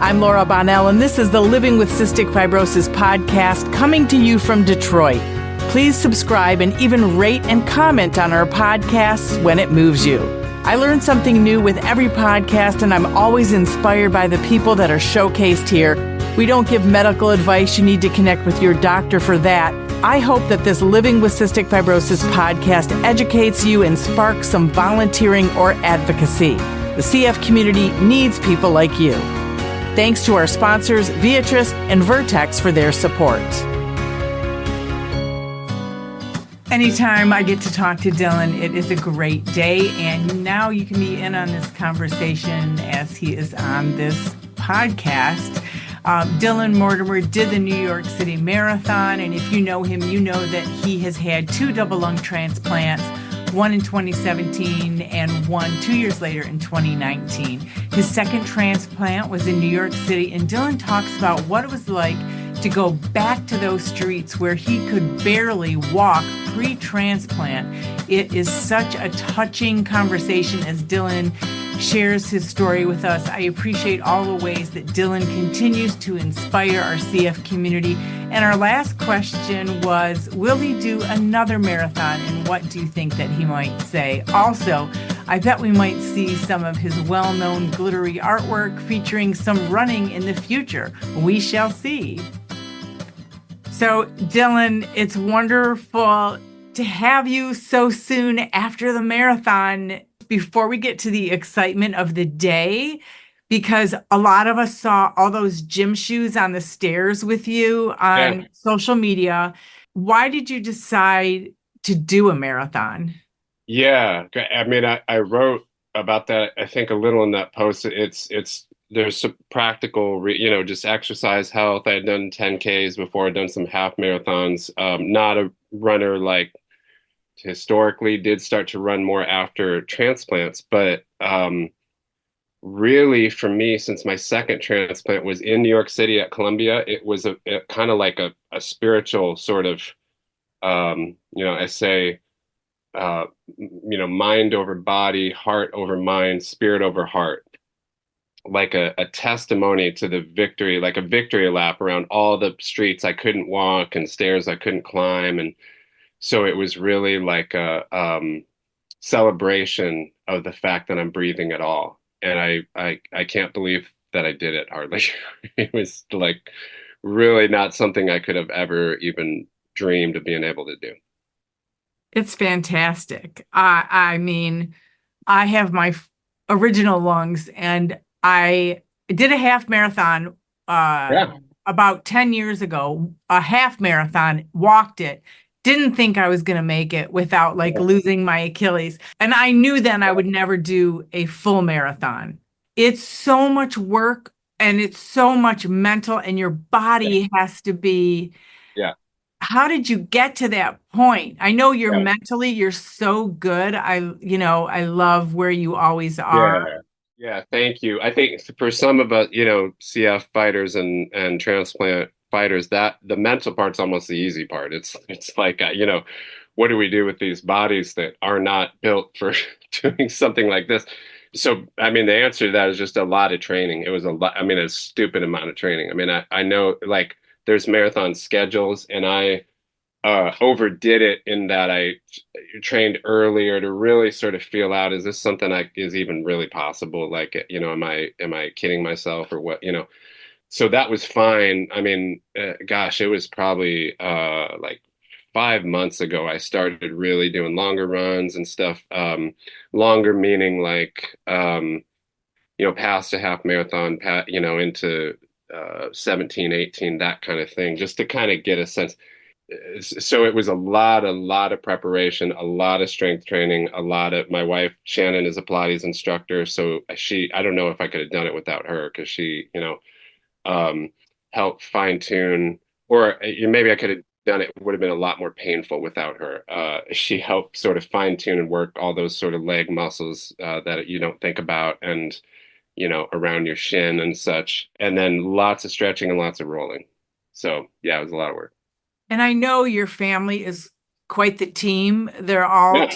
I'm Laura Bonnell, and this is the Living with Cystic Fibrosis podcast coming to you from Detroit. Please subscribe and even rate and comment on our podcasts when it moves you. I learn something new with every podcast, and I'm always inspired by the people that are showcased here. We don't give medical advice. You need to connect with your doctor for that. I hope that this Living with Cystic Fibrosis podcast educates you and sparks some volunteering or advocacy. The CF community needs people like you. Thanks to our sponsors, Viatris and Vertex, for their support. Anytime I get to talk to Dylan, it is a great day. And now you can be in on this conversation as he is on this podcast. Dylan Mortimer did the New York City Marathon. And if you know him, you know that he has had 2 double lung transplants, one in 2017 and one 2 years later in 2019. His second transplant was in New York City, and Dylan talks about what it was like to go back to those streets where he could barely walk pre-transplant. It is such a touching conversation as Dylan shares his story with us. I appreciate all the ways that Dylan continues to inspire our CF community. And our last question was, will he do another marathon? And what do you think that he might say? Also, I bet we might see some of his well-known glittery artwork featuring some running in the future. We shall see. So, Dylan, it's wonderful to have you so soon after the marathon. Before we get to the excitement of the day, because a lot of us saw all those gym shoes on the stairs with you on social media. Why did you decide to do a marathon? Yeah, I mean, I wrote about that, I think, a little in that post. There's some practical, just exercise, health. I had done 10Ks before. I'd done some half marathons. Not a runner like historically, did start to run more after transplants, but really for me, since my second transplant was in New York City at Columbia, it was a kind of like a spiritual sort of, I say, mind over body, heart over mind, spirit over heart, like a testimony to the victory, like a victory lap around all the streets I couldn't walk and stairs I couldn't climb. And so it was really like a celebration of the fact that I'm breathing at all. And I can't believe that I did it, hardly. It was like really not something I could have ever even dreamed of being able to do. It's fantastic. I mean, I have my original lungs, and I did a half marathon about 10 years ago, a half marathon, walked it. Didn't think I was going to make it without losing my Achilles. And I knew then I would never do a full marathon. It's so much work and it's so much mental, and your body has to be. Yeah. How did you get to that point? I know mentally, you're so good. I love where you always are. Yeah. Thank you. I think for some of us, CF fighters and transplant fighters, that the mental part's almost the easy part. It's like, what do we do with these bodies that are not built for doing something like this? So, I mean, the answer to that is just a lot of training. It was a stupid amount of training. I mean, I know like there's marathon schedules, and I overdid it in that I trained earlier to really sort of feel out, is this something is even really possible? Like, am I kidding myself or what, So that was fine. I mean, it was probably like 5 months ago, I started really doing longer runs and stuff. Longer meaning like, past a half marathon, into 17, 18, that kind of thing, just to kind of get a sense. So it was a lot of preparation, a lot of strength training, my wife, Shannon, is a Pilates instructor. So I don't know if I could have done it without her, because she, help fine tune, or maybe I could have done it. It would have been a lot more painful without her. She helped sort of fine tune and work all those sort of leg muscles that you don't think about, and around your shin and such, and then lots of stretching and lots of rolling. So yeah, it was a lot of work. And I know your family is quite the team. They're all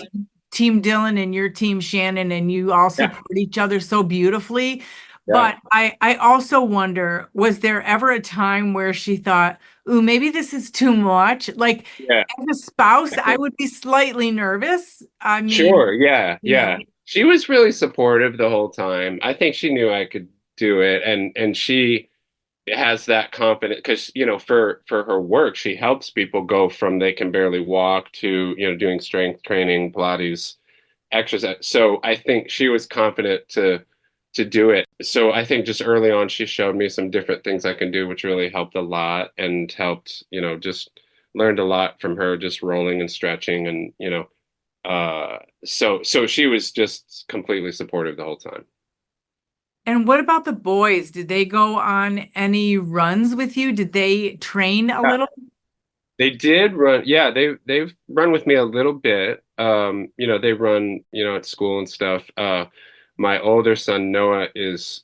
Team Dylan and your team Shannon, and you all support each other so beautifully. Yeah. But I also wonder, was there ever a time where she thought, ooh, maybe this is too much? Like, Yeah. as a spouse, I would be slightly nervous. I mean, Sure. Yeah. you know, Yeah. She was really supportive the whole time. I think she knew I could do it, and she has that confidence because for her work she helps people go from they can barely walk to doing strength training, Pilates, exercise. So I think she was confident to do it. So I think just early on she showed me some different things I can do, which really helped a lot and helped, just learned a lot from her, just rolling and stretching and so she was just completely supportive the whole time. and what about the boys? Did they go on any runs with you? Did they train a Yeah, little? they did run. Yeah, they've run with me a little bit. They run, at school and stuff. My older son Noah is,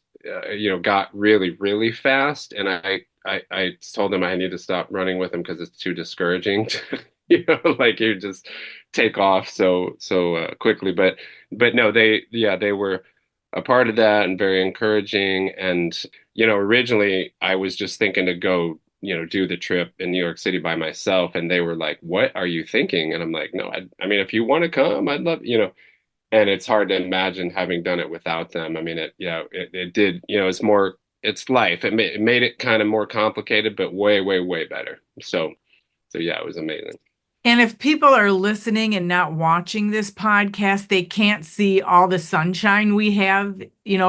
got really, really fast, and I told him I need to stop running with him because it's too discouraging. Like you just take off so quickly. But no, they were a part of that and very encouraging. And originally I was just thinking to go do the trip in New York City by myself. And they were like, what are you thinking? And I'm like, no, I mean, if you want to come, I'd love, and it's hard to imagine having done it without them. I mean, it did, it's life. It made it kind of more complicated, but way, way, way better. So yeah, it was amazing. And if people are listening and not watching this podcast, they can't see all the sunshine we have,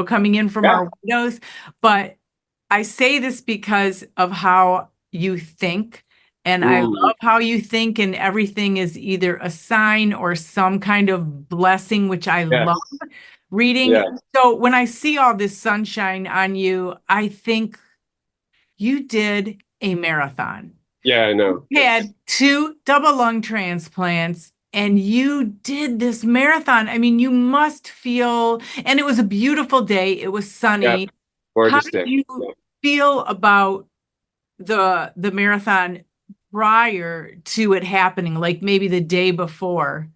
coming in from Yeah. our windows. But I say this because of how you think. And I Mm, love how you think, and everything is either a sign or some kind of blessing, which I love yes. reading. Yeah. So when I see all this sunshine on you, I think you did a marathon. Yeah, I know. Had two double lung transplants and you did this marathon. I mean, you must feel, and it was a beautiful day. It was Yeah. sunny. How Gorgeous did day. you Yeah. feel about the marathon prior to it happening, like maybe the day before?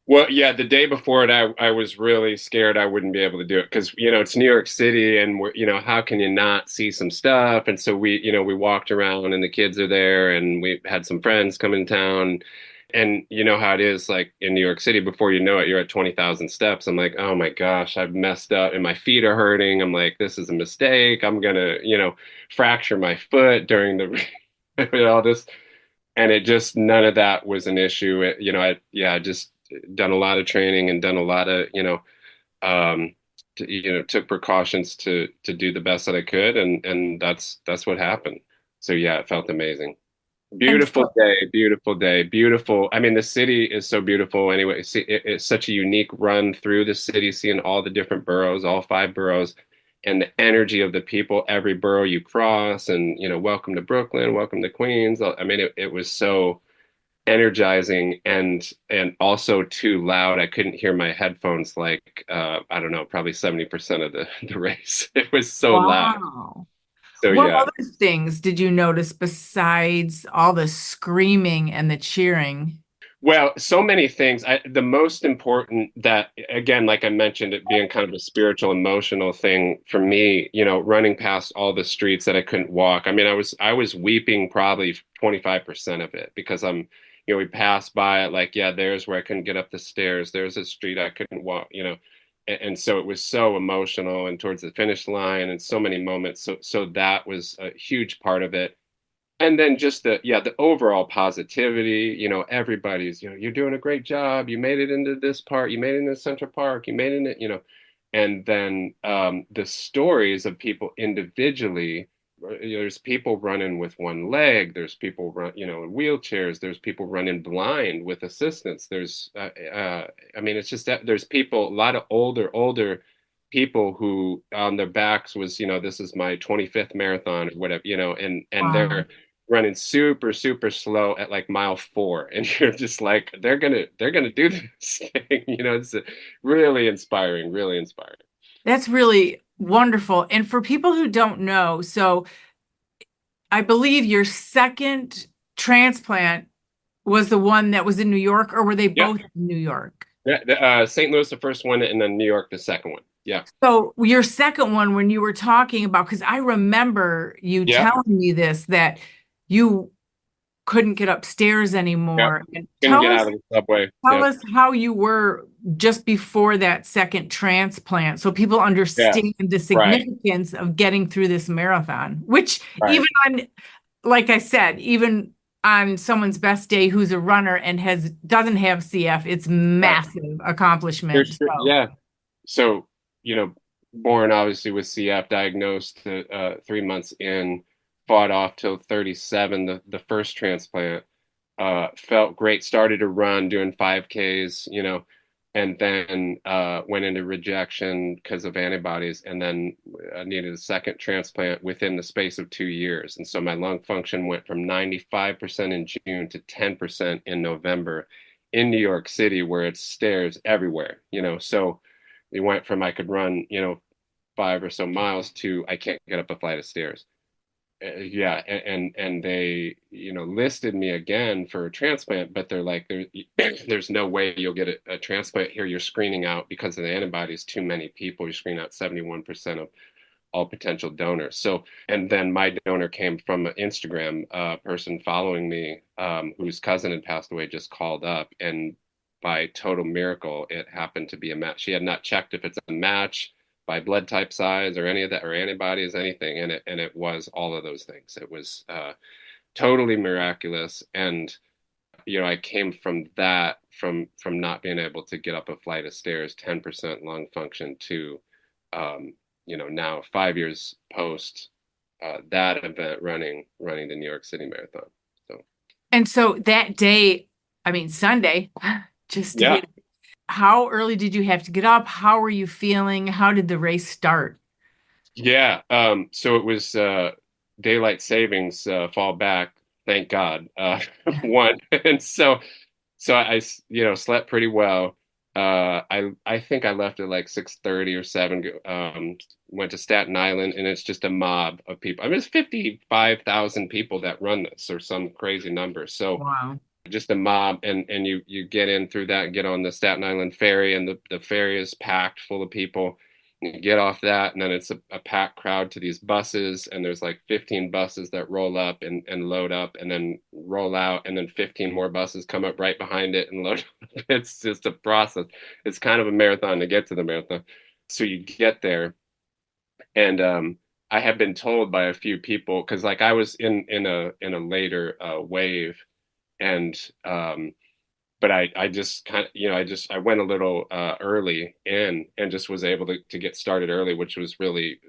Well, yeah, the day before it, I was really scared I wouldn't be able to do it because, it's New York City and how can you not see some stuff? And so we walked around and the kids are there and we had some friends come in town. And you know how it is like in New York City, before you know it, you're at 20,000 steps. I'm like, oh my gosh, I've messed up and my feet are hurting. I'm like, this is a mistake. I'm gonna, fracture my foot during the all this. And it just none of that was an issue. I just done a lot of training and done a lot of um, took precautions to do the best that I could, and that's what happened. So yeah, it felt amazing. And Beautiful so, day, beautiful day, beautiful. I mean, the city is so beautiful anyway. See, it's such a unique run through the city, seeing all the different boroughs, all five boroughs, and the energy of the people, every borough you cross, and welcome to Brooklyn, welcome to Queens. I mean, it was so energizing and also too loud. I couldn't hear my headphones like I don't know, probably 70% of the race. It was so loud. wow. So What yeah. other things did you notice besides all the screaming and the cheering? Well, so many things. The most important that, again, like I mentioned, it being kind of a spiritual, emotional thing for me, running past all the streets that I couldn't walk. I mean, I was weeping probably 25% of it because we passed by it like, yeah, there's where I couldn't get up the stairs. There's a street I couldn't walk, and so it was so emotional and towards the finish line and so many moments. So that was a huge part of it. And then just the overall positivity, everybody's, you're doing a great job. You made it into this part, you made it into Central Park, you made it in, and then the stories of people individually. There's people running with one leg. There's people run, in wheelchairs. There's people running blind with assistance. I mean, it's just that there's people, a lot of older people who on their backs was, this is my 25th marathon or whatever, and Wow. they're running super, super slow at like mile 4. And you're just like, they're gonna do this thing. It's really inspiring, really inspiring. That's really wonderful. And for people who don't know, so I believe your second transplant was the one that was in New York, or were they Yeah. both in New York? Yeah, St. Louis the first one, and then New York the second one. Yeah. So your second one, when you were talking about, because I remember you Yeah. telling me this, that you couldn't get upstairs Yeah. anymore. And Couldn't get out of the subway. tell Yeah. us how you were just before that second transplant, so people Yeah. understand the Right. significance of getting through this marathon, which Right. even on, like I said, even on someone's best day who's a runner and has doesn't have CF, it's Right. massive accomplishment. So Yeah. So, you know, born obviously with CF, diagnosed 3 months in, fought off till 37, the first transplant, felt great, started to run doing 5Ks, and then went into rejection because of antibodies, and then needed a second transplant within the space of 2 years. And so my lung function went from 95% in June to 10% in November in New York City, where it's stairs everywhere, so we went from I could run, 5 or so miles to I can't get up a flight of stairs. Yeah, and they, listed me again for a transplant, but they're like, there's no way you'll get a transplant here. You're screening out, because of the antibodies, too many people. You screen out 71% of all potential donors. So, and then my donor came from an Instagram person following me, whose cousin had passed away, just called up, and by total miracle, it happened to be a match. She had not checked if it's a match by blood type size or any of that, or antibodies, anything, and it was all of those things. It was totally miraculous. And I came from that, from not being able to get up a flight of stairs, 10% lung function, to now 5 years post that event, running the New York City Marathon. So and so that day, I mean Sunday, just yeah, hit. How early did you have to get up? How were you feeling? How did the race start? yeah. So it was daylight savings fall back, thank God. One, and so I slept pretty well. I think I left at like 6:30 or 7. Went to Staten Island, and it's just a mob of people. I mean, it's 55,000 people that run this, or some crazy number. So Wow. just a mob, and you get in through that and get on the Staten Island ferry, and the ferry is packed full of people. You get off that, and then it's a packed crowd to these buses, and there's like 15 buses that roll up and load up and then roll out, and then 15 more buses come up right behind it and load up. It's just a process. It's kind of a marathon to get to the marathon. So you get there, and I have been told by a few people, because like I was in a later wave, and but I just kind of, I went a little early in, and just was able to get started early, which was really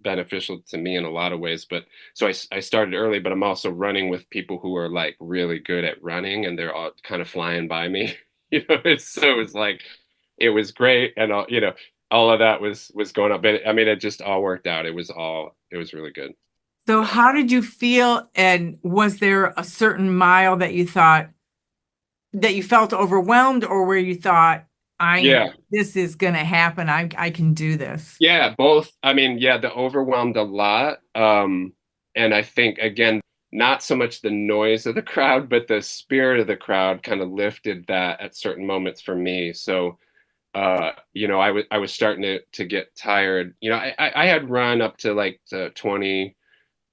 beneficial to me in a lot of ways. But so I started early, but I'm also running with people who are like really good at running, and they're all kind of flying by me. So it was like, it was great, and all of that was going up. But I mean, it just all worked out. It was really good. So how did you feel? And was there a certain mile that you thought that you felt overwhelmed, or where you thought, Yeah. this is going to happen. I can do this. Yeah, both. I mean, yeah, the overwhelmed a lot. And I think, again, not so much the noise of the crowd, but the spirit of the crowd kind of lifted that at certain moments for me. So, I was starting to get tired. I had run up to like 20,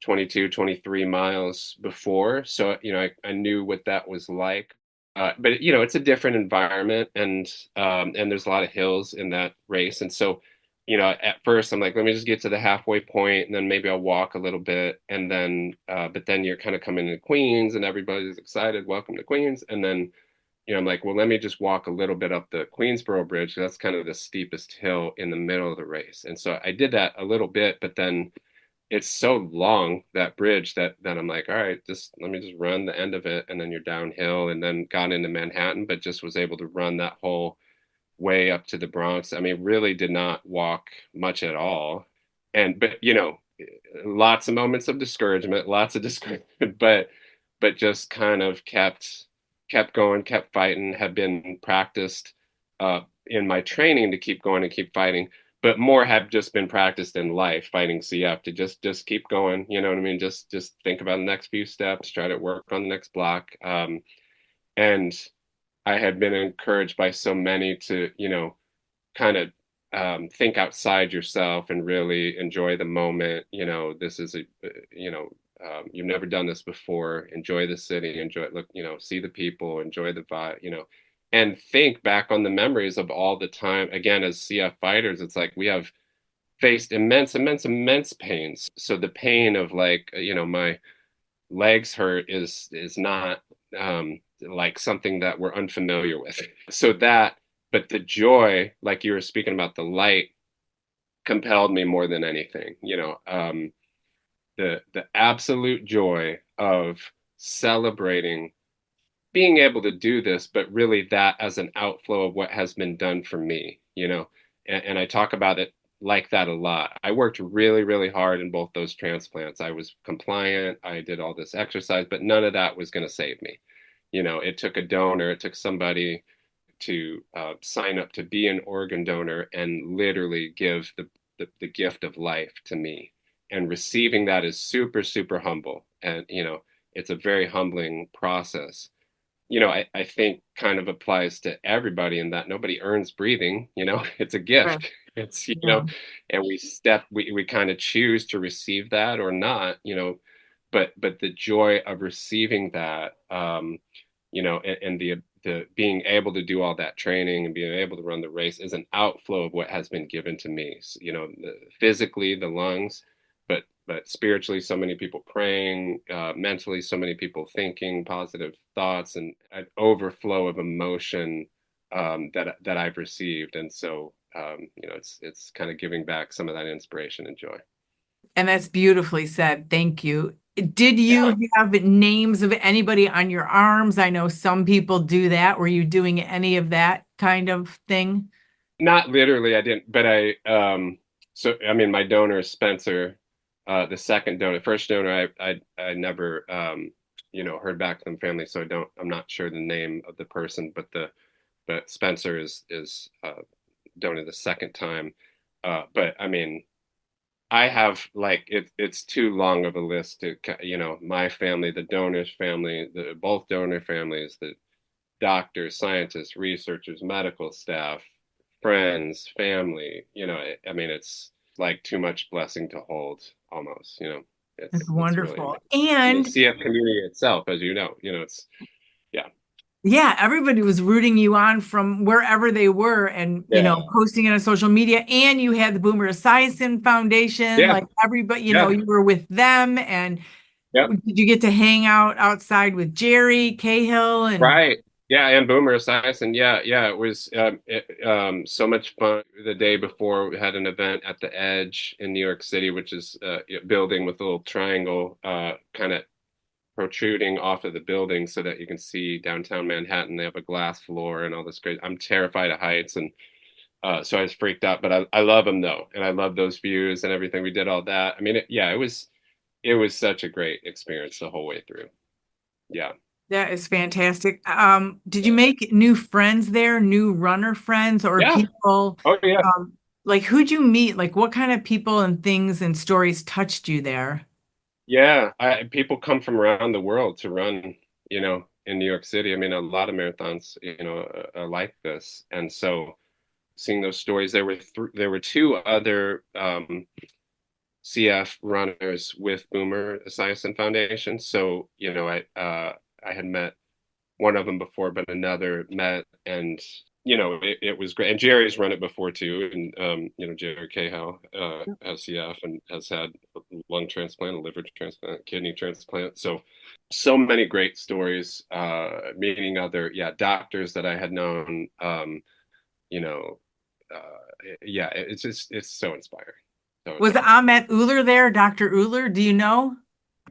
22, 23 miles before. So, I knew what that was like. But it's a different environment, and there's a lot of hills in that race. And so, at first I'm like, let me just get to the halfway point, and then maybe I'll walk a little bit. And then, but then you're kind of coming to Queens, and everybody's excited, welcome to Queens. And then, I'm like, well, let me just walk a little bit up the Queensboro Bridge. That's kind of the steepest hill in the middle of the race. And so I did that a little bit, but then it's so long, that bridge, that I'm like, all right, just let me just run the end of it, and then you're downhill. And then got into Manhattan, but just was able to run that whole way up to the Bronx. I mean, really did not walk much at all. But lots of moments of discouragement, lots of discouragement, but just kind of kept going, kept fighting, have been practiced in my training to keep going and keep fighting, but more have just been practiced in life, fighting CF, to just keep going. You know what I mean? Just think about the next few steps, try to work on the next block. And I had been encouraged by so many to, kind of think outside yourself and really enjoy the moment. This is you've never done this before. Enjoy the city, enjoy, look, see the people, enjoy the vibe, and think back on the memories of all the time. Again, as CF fighters, it's like we have faced immense, immense, immense pains. So the pain of like, my legs hurt is not like something that we're unfamiliar with. So that, but the joy, like you were speaking about, the light compelled me more than anything. The absolute joy of celebrating being able to do this, but really that as an outflow of what has been done for me, and I talk about it like that a lot. I worked really, really hard in both those transplants. I was compliant. I did all this exercise, but none of that was going to save me. It took a donor, it took somebody to sign up to be an organ donor and literally give the gift of life to me. And receiving that is super, super humble. And, it's a very humbling process. I think kind of applies to everybody in that nobody earns breathing, it's a Right. gift. It's, Yeah. and we kind of choose to receive that or not, but the joy of receiving that, and the being able to do all that training and being able to run the race is an outflow of what has been given to me. So, physically, the lungs, but spiritually, so many people praying, mentally, so many people thinking positive thoughts, and an overflow of emotion that I've received. And so, it's kind of giving back some of that inspiration and joy. And that's beautifully said. Thank you. Did Yeah. you have names of anybody on your arms? I know some people do that. Were you doing any of that kind of thing? Not literally, I didn't, but so I mean, my donor is Spencer, the second donor. First donor, I never, heard back from family, so I'm not sure the name of the person, but Spencer is donor the second time. But I mean, I have like it's too long of a list to, my family, the donor's family, both donor families, the doctors, scientists, researchers, medical staff, friends, family. I mean, it's like too much blessing to hold almost. That's It's really wonderful. amazing. And the And CF community itself, as it's yeah, yeah, everybody was rooting you on from wherever they were and, yeah, posting it on social media. And you had the Boomer Esiason Foundation, yeah, like everybody, yeah, you were with them. And yeah. did you get to hang out outside with Jerry Cahill and Right. Yeah, and Boomer Esiason. Yeah, yeah. It was so much fun. The day before, we had an event at the Edge in New York City, which is a building with a little triangle kind of protruding off of the building so that you can see downtown Manhattan. They have a glass floor and all this great. I'm terrified of heights, and so I was freaked out. But I love them though, and I love those views and everything. We did all that. I mean, it was such a great experience the whole way through. Yeah. that is fantastic. Did you make new friends there, new runner friends or Yeah. people, Oh yeah. like who'd you meet? Like what kind of people and things and stories touched you there? Yeah, people come from around the world to run, in New York City. I mean, a lot of marathons, are like this. And so seeing those stories, there were two other CF runners with Boomer Esiason Foundation. So, I had met one of them before, but another met, and it was great. And Jerry's run it before too, and Jerry Cahill, SCF, and has had a lung transplant, a liver transplant, kidney transplant. So many great stories. Meeting other doctors that I had known. You know, yeah, it's so inspiring. So Was inspiring. Ahmet Uller there, Dr. Uller? Do you know?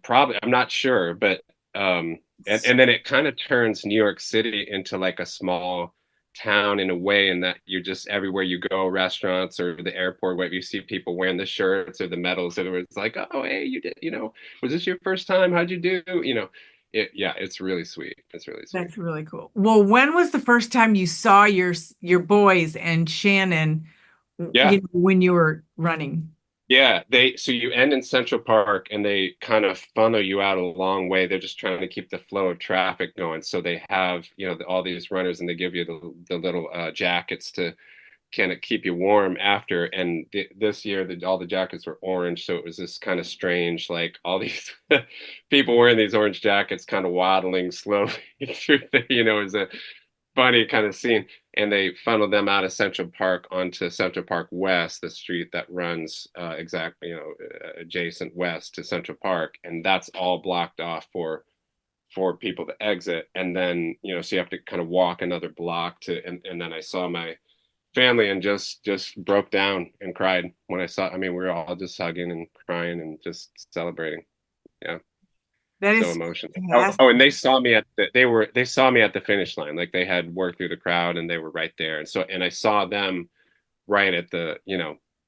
Probably, I'm not sure, but and then it kind of turns New York City into like a small town in a way, in that you just everywhere you go, restaurants or the airport, where you see people wearing the shirts or the medals, and it's like, oh, hey, you did, was this your first time? How'd you do? It's really sweet. It's really sweet. That's really cool. Well, when was the first time you saw your boys and Shannon, Yeah. when you were running? Yeah, so you end in Central Park and they kind of funnel you out a long way. They're just trying to keep the flow of traffic going. So they have, all these runners, and they give you the little jackets can it keep you warm after? And this year, all the jackets were orange, so it was this kind of strange, like all these people wearing these orange jackets, kind of waddling slowly through it was a funny kind of scene. And they funneled them out of Central Park onto Central Park West, the street that runs exactly, adjacent west to Central Park, and that's all blocked off for people to exit. And then, so you have to kind of walk another block and then I saw my family and just broke down and cried when I saw. I mean, we were all just hugging and crying and just celebrating. Yeah, That so is emotional. fantastic. And they saw me they saw me at the finish line. Like they had worked through the crowd and they were right there. And I saw them right at the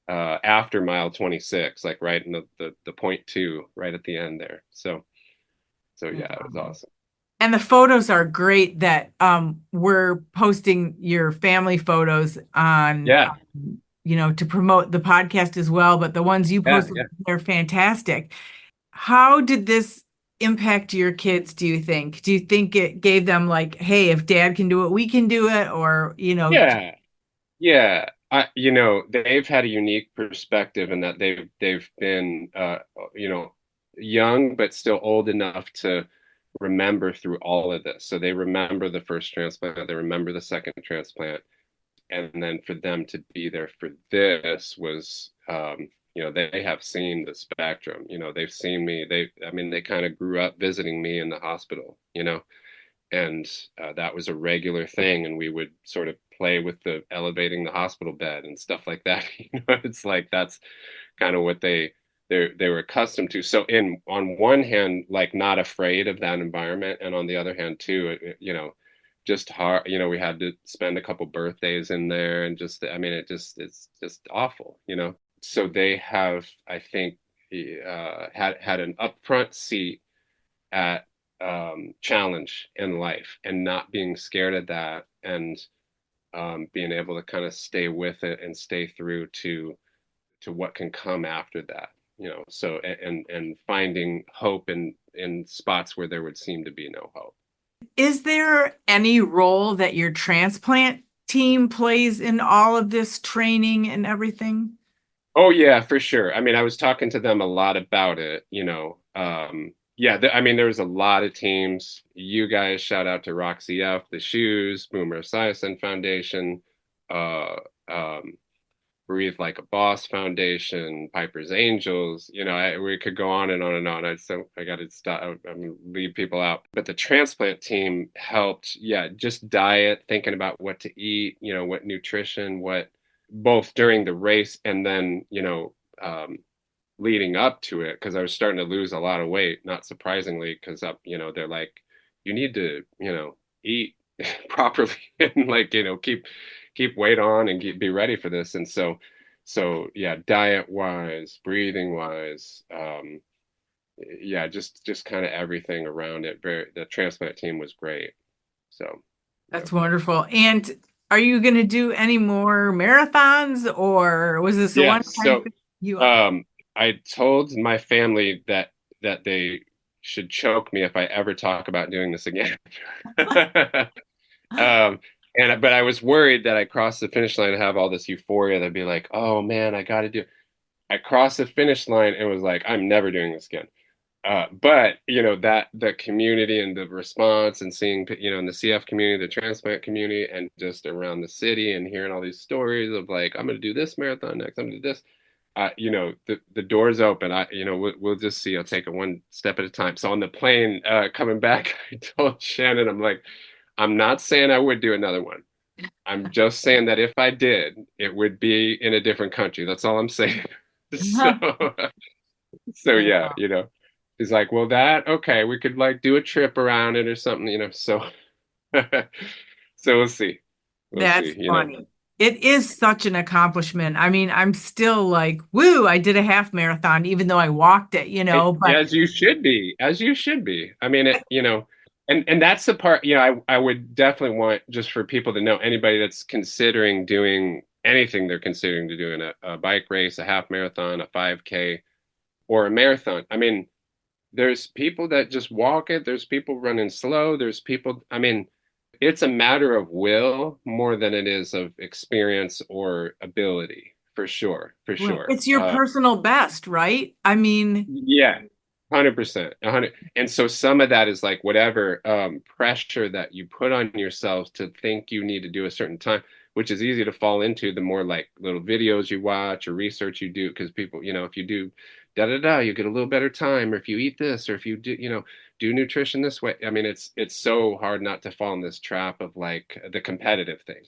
after mile 26, like right in the point two, right at the end there. So yeah, it was awesome. And the photos are great that we're posting your family photos on, Yeah, to promote the podcast as well. But the ones you yeah, posted, yeah. they're fantastic. How did this impact your kids, do you think? Do you think it gave them like, hey, if dad can do it, we can do it? Or, Yeah, yeah. They've had a unique perspective in that they've been young but still old enough to remember through all of this. So they remember the first transplant, they remember the second transplant, and then for them to be there for this was they have seen the spectrum. They've seen me. They kind of grew up visiting me in the hospital, and that was a regular thing, and we would sort of play with the elevating the hospital bed and stuff like that. It's like that's kind of what they were accustomed to. So on one hand, like not afraid of that environment, and on the other hand too, just hard. We had to spend a couple birthdays in there, and it's just awful. So they have, I think, had an upfront seat at challenge in life and not being scared of that, and being able to kind of stay with it and stay through to what can come after that. So and finding hope in spots where there would seem to be no hope. is there any role that your transplant team plays in all of this training and everything? Oh yeah, for sure. I mean, I was talking to them a lot about it, yeah, there was a lot of teams. You guys, shout out to Roxy F, the Shoes, Boomer Esiason Foundation, uh, um, Breathe Like a Boss Foundation, Piper's Angels. We could go on and on and on. I got to stop. I'm gonna leave people out. But the transplant team helped. Yeah, just diet, thinking about what to eat. What nutrition, what both during the race and then leading up to it, because I was starting to lose a lot of weight. Not surprisingly, because they're like, you need to eat properly and like keep weight on and be ready for this. And so yeah, diet wise, breathing wise, yeah, just kind of everything around it. The transplant team was great. So yeah. That's wonderful. And are you going to do any more marathons, or was this a Yeah, one-time so thing? You I told my family that they should choke me if I ever talk about doing this again. Um, but I was worried that I crossed the finish line and have all this euphoria that'd be like, oh man, I got to do. I crossed the finish line and was like, I'm never doing this again. But that the community and the response and seeing in the CF community, the transplant community, and just around the city and hearing all these stories of like, I'm going to do this marathon next, I'm going to do this. The door's open. We'll just see. I'll take it one step at a time. So on the plane coming back, I told Shannon, I'm like, I'm not saying I would do another one. I'm just saying that if I did, it would be in a different country. That's all I'm saying. So, so yeah, he's like, well, okay, we could like do a trip around it or something, so, so we'll see. We'll That's see. funny. It is such an accomplishment. I mean, I'm still like, woo, I did a half marathon, even though I walked it, but As you should be, as you should be. I mean, and that's the part, I would definitely want just for people to know, anybody that's considering doing anything they're considering to do in a bike race, a half marathon, a 5K, or a marathon. I mean, there's people that just walk it. There's people running slow. There's people, I mean, it's a matter of will more than it is of experience or ability, for sure, for Right. sure. It's your personal best, right? I mean, Yeah, 100%, 100. And so some of that is like whatever pressure that you put on yourselves to think you need to do a certain time, which is easy to fall into the more like little videos you watch or research you do, because people, if you do da da da, you get a little better time, or if you eat this, or if you do, do nutrition this way. I mean, it's so hard not to fall in this trap of like the competitive thing.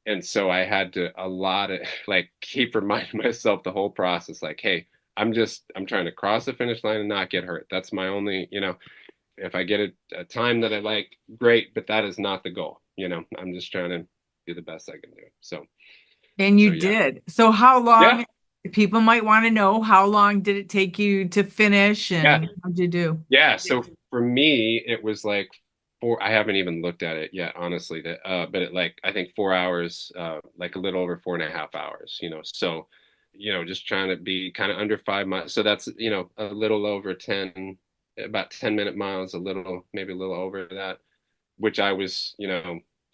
And so I had to a lot of like keep reminding myself the whole process, like, hey, I'm trying to cross the finish line and not get hurt. That's my only, if I get a time that I like, great, but that is not the goal. I'm just trying to do the best I can do. and So you yeah. did. So how Yeah. long, people might want to know, how long did it take you to finish Yeah. and how'd you do? Yeah. So for me, it was like I haven't even looked at it yet, honestly, but I think 4 hours, like a little over 4.5 hours, so, just trying to be kind of under 5 miles. So that's, a little over 10, about 10-minute miles, maybe a little over that, which I was,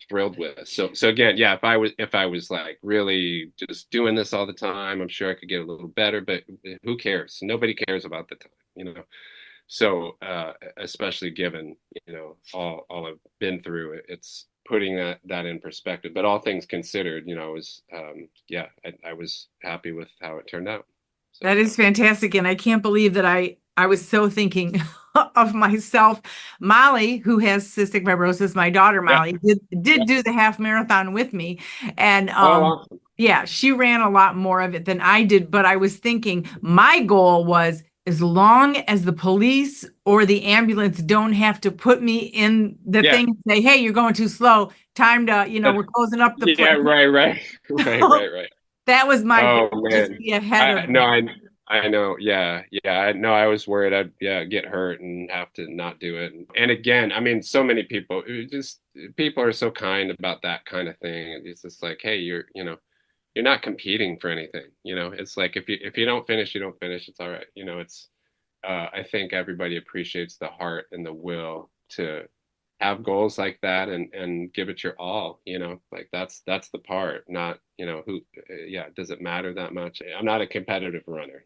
thrilled with. So again, yeah, if I was like really just doing this all the time, I'm sure I could get a little better, but who cares? Nobody cares about the time. So, especially given, all I've been through, it's putting that in perspective. But all things considered, yeah, I was happy with how it turned out. So, That is fantastic. And I can't believe that I was so thinking of myself. Molly, who has cystic fibrosis, my daughter yeah, Molly, yeah. did do the half marathon with me. And Oh, awesome. yeah, she ran a lot more of it than I did. But I was thinking my goal was, as long as the police or the ambulance don't have to put me in the Yeah, thing and say, hey, you're going too slow. Time to, that, we're closing up the yeah, place. right, right, right, right, right. That was my Oh goal, just man, be ahead I of no, them. I know. Yeah, yeah. I know. I was worried I'd get hurt and have to not do it. And again, I mean, so many people are so kind about that kind of thing. It's just like, hey, you're not competing for anything. It's like if you don't finish, you don't finish. It's all right. It's I think everybody appreciates the heart and the will to have goals like that and give it your all, like that's the part, not, who, yeah, does it matter that much? I'm not a competitive runner.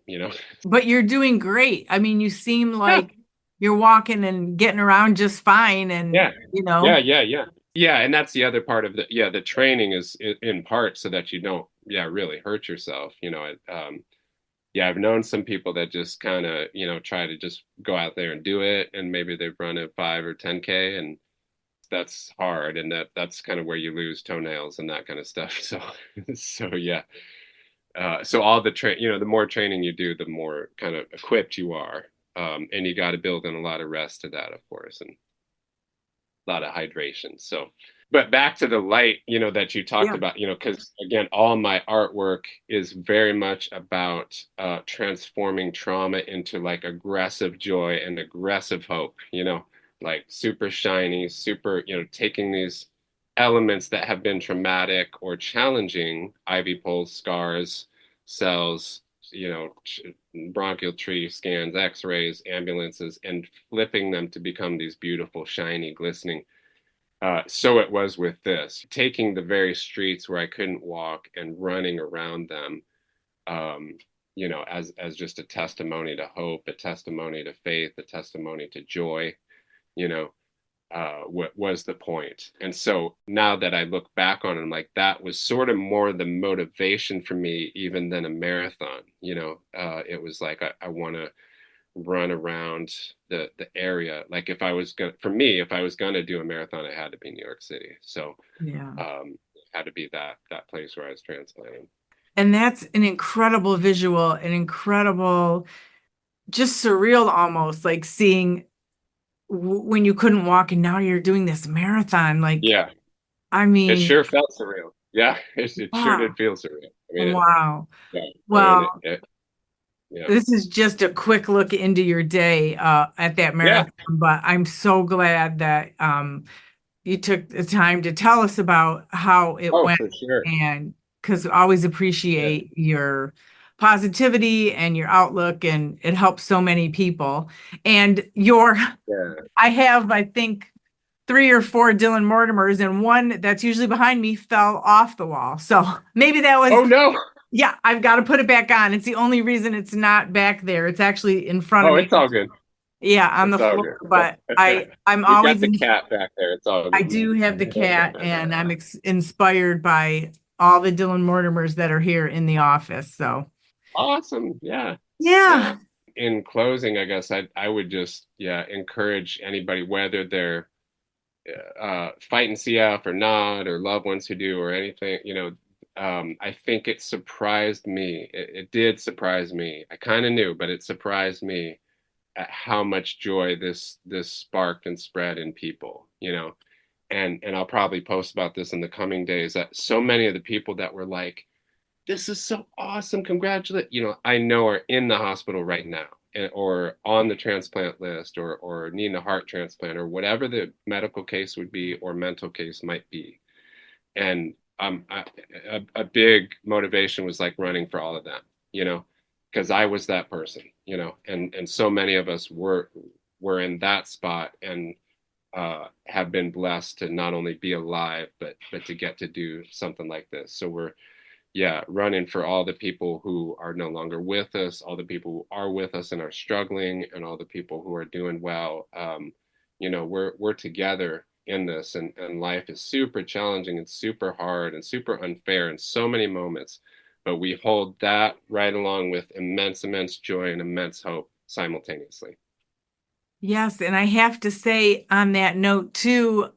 But you're doing great. I mean, you seem Yeah, like you're walking and getting around just fine. yeah, And, yeah, yeah, yeah. Yeah, and that's the other part of the training is in part so that you don't, yeah, really hurt yourself. Yeah, I've known some people that just kind of, try to just go out there and do it, and maybe they've run a 5 or 10K, and that's hard, and that's kind of where you lose toenails and that kind of stuff. So yeah. So all the more training you do, the more kind of equipped you are. And you got to build in a lot of rest to that, of course, and a lot of hydration. So, but back to the light, that you talked yeah, about, because again, all my artwork is very much about transforming trauma into like aggressive joy and aggressive hope, like super shiny, super, taking these elements that have been traumatic or challenging, ivy poles, scars, cells, bronchial tree scans, x-rays, ambulances, and flipping them to become these beautiful, shiny, glistening. So it was with this, taking the very streets where I couldn't walk and running around them, as just a testimony to hope, a testimony to faith, a testimony to joy, you know, what was the point. And so now that I look back on it, I'm like, that was sort of more the motivation for me, even than a marathon. It was like, I want to run around the area. Like if I was gonna do a marathon, it had to be New York City. So yeah. it had to be that place where I was transplanted. And that's an incredible visual, an incredible, just surreal almost, like seeing when you couldn't walk and now you're doing this marathon. Like, Yeah, I it mean, sure felt surreal. Yeah, it sure wow, did feel surreal. I mean, wow. yeah, I mean, Well, yeah, this is just a quick look into your day at that yeah. marathon, but I'm so glad that you took the time to tell us about how it Oh, went, for sure. and because I always Yeah, appreciate your positivity and your outlook, and it helps so many people. And yeah. I have, I think, 3 or 4 Dylan Mortimers, and one that's usually behind me fell off the wall. So maybe that was, Oh no. yeah, I've got to put it back on. It's the only reason it's not back there. It's actually in front of Oh, me. it's all good. Yeah, on the It's all floor, good. but I'm We always got the cat back there. It's all I good. do have the cat, and I'm inspired by all the Dylan Mortimers that are here in the office. So Awesome. Yeah. yeah. In closing, I guess I would just encourage anybody, whether they're fighting CF or not, or loved ones who do, or anything, I think it surprised me. It did surprise me. I kind of knew, but it surprised me at how much joy this sparked and spread in people, and I'll probably post about this in the coming days, that so many of the people that were like, this is so awesome, congratulate, I know are in the hospital right now, or on the transplant list, or needing a heart transplant, or whatever the medical case would be or mental case might be. And a big motivation was like running for all of them, because I was that person, and so many of us were in that spot, and have been blessed to not only be alive, but to get to do something like this. So we're running for all the people who are no longer with us, all the people who are with us and are struggling, and all the people who are doing well. We're together in this, and life is super challenging and super hard and super unfair in so many moments, but we hold that right along with immense joy and immense hope simultaneously. Yes, and I have to say on that note too,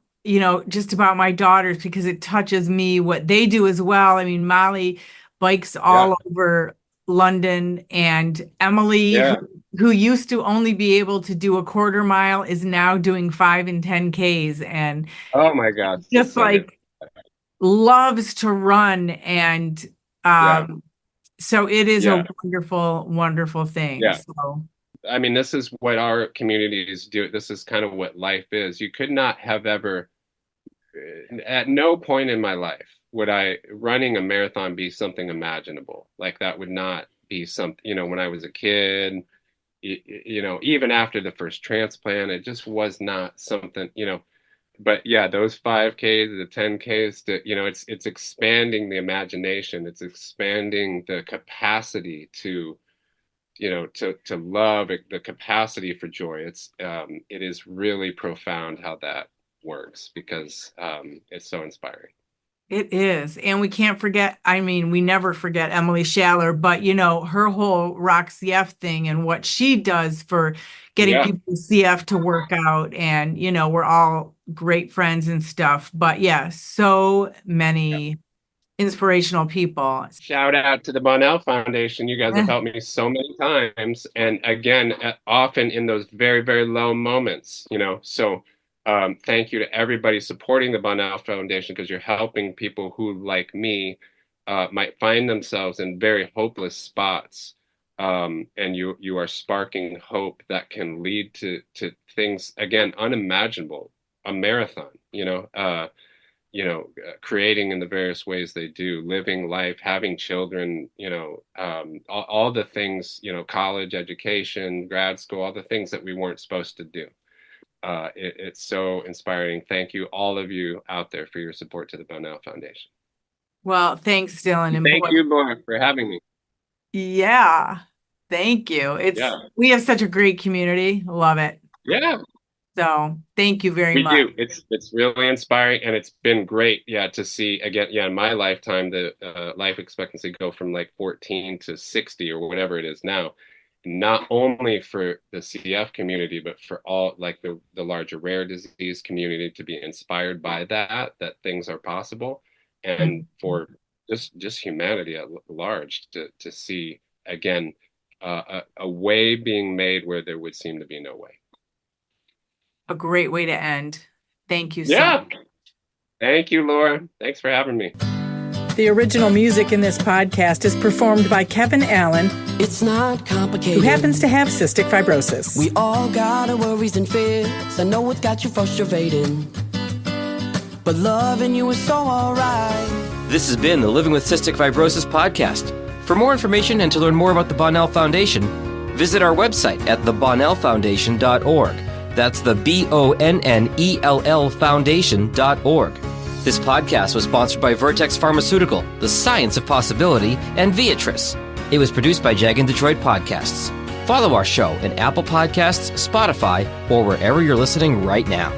just about my daughters, because it touches me what they do as well. I mean, Molly bikes all over London, and Emily, who used to only be able to do a quarter mile, is now doing 5 and 10Ks, and oh my God, just like loves to run, and so it is a wonderful, wonderful thing. So I mean, this is what our communities do. This is kind of what life is. You could not have ever, at no point in my life would running a marathon be something imaginable. Like that would not be something, when I was a kid, even after the first transplant, it just was not something, but those 5Ks, the 10Ks, it's expanding the imagination. It's expanding the capacity to love, the capacity for joy. It is really profound how that works, because it's so inspiring. It is. And we can't forget, we never forget Emily Schaller, but her whole Rock CF thing and what she does for getting people with CF to work out. And, we're all great friends and stuff, but so many inspirational people. Shout out to the Bonnell Foundation. You guys have helped me so many times. And again, often in those very, very low moments, so thank you to everybody supporting the Bonnell Foundation, because you're helping people who, like me, might find themselves in very hopeless spots. And you are sparking hope that can lead to things, again, unimaginable, a marathon, creating in the various ways they do, living life, having children, all the things, college education, grad school, all the things that we weren't supposed to do. It's so inspiring. Thank you, all of you out there, for your support to the Bonnell Foundation. Well, thanks, Dylan. And thank you, Laura, for having me. Yeah, thank you. We have such a great community. Love it. Yeah. So thank you very much. We do. It's really inspiring, and it's been great, to see again, in my lifetime, the life expectancy go from like 14 to 60 or whatever it is now, not only for the CF community, but for all, like the larger rare disease community, to be inspired by that things are possible, and for just humanity at large to see again a way being made where there would seem to be no way. A great way to end. Thank you so much. Thank you, Laura. Thanks for having me. The original music in this podcast is performed by Kevin Allen. It's not complicated. Who happens to have cystic fibrosis. We all got our worries and fears. I know it's got you frustrated, but loving you is so alright. This has been the Living with Cystic Fibrosis podcast. For more information and to learn more about the Bonnell Foundation, visit our website at thebonnellfoundation.org. That's the BONNELL Foundation.org. This podcast was sponsored by Vertex Pharmaceutical, The Science of Possibility, and Viatris. It was produced by Jag and Detroit Podcasts. Follow our show in Apple Podcasts, Spotify, or wherever you're listening right now.